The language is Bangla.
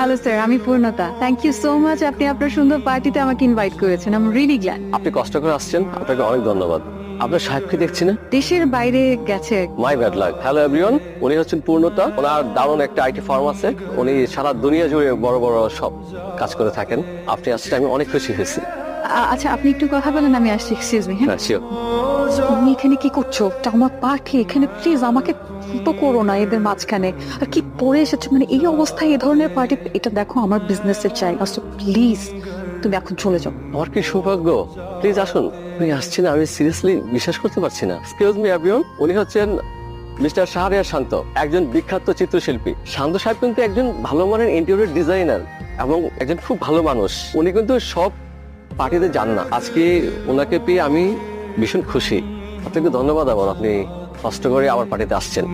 হ্যালো স্যার, আমি পূর্ণতা। থ্যাংক ইউ সো মাচ, আপনি আপনার সুন্দর পার্টিতে আমাকে ইনভাইট করেছেন। I am really glad. আপনি কষ্ট করে আসছেন, আপনাকে অনেক ধন্যবাদ। আপনার সাহেবকে দেখছি না? দেশের বাইরে গেছে। My bad luck. Hello everyone, উনি হচ্ছেন পূর্ণতা। ওনার দারুণ একটা আইটি ফার্ম আছে, উনি সারা দুনিয়া জুড়ে বড় বড় সব কাজ করে থাকেন। আপনি আসলে আমি অনেক খুশি হয়েছি। আচ্ছা, আপনি একটু কথা বলেন, আমি আসছি। Excuse me. হ্যাঁ, হ্যাঁ শিওর। তুমি এখানে কি করছো? এটা আমার পার্টি, এখানে প্লিজ আমাকে তো করো না এদের মাঝখানে। আর কি পরে এসেছো, মানে এই অবস্থায় এ ধরনের পার্টি? এটা দেখো আমার বিজনেসের জায়গা, সো প্লিজ তুমি এখন চলে যাও। আমার কি সৌভাগ্য, প্লিজ আসুন। উনি আসছেন, আমি সিরিয়াসলি বিশ্বাস করতে পারছি না। এক্সকিউজ মি এভরিওয়ান, উনি হচ্ছেন মিস্টার শাহরিয়ার শান্ত, একজন বিখ্যাত চিত্রশিল্পী। শান্ত সাহেব কিন্তু একজন ভালো মানের ইন্টেরিয়র ডিজাইনার এবং একজন খুব ভালো মানুষ। উনি কিন্তু সব পার্টিতে যান না। আজকে ওনাকে পেয়ে আমি ভীষণ খুশি। আপনাকে ধন্যবাদ। আবার আপনি কষ্ট করে আমার পার্টিতে আসছেন।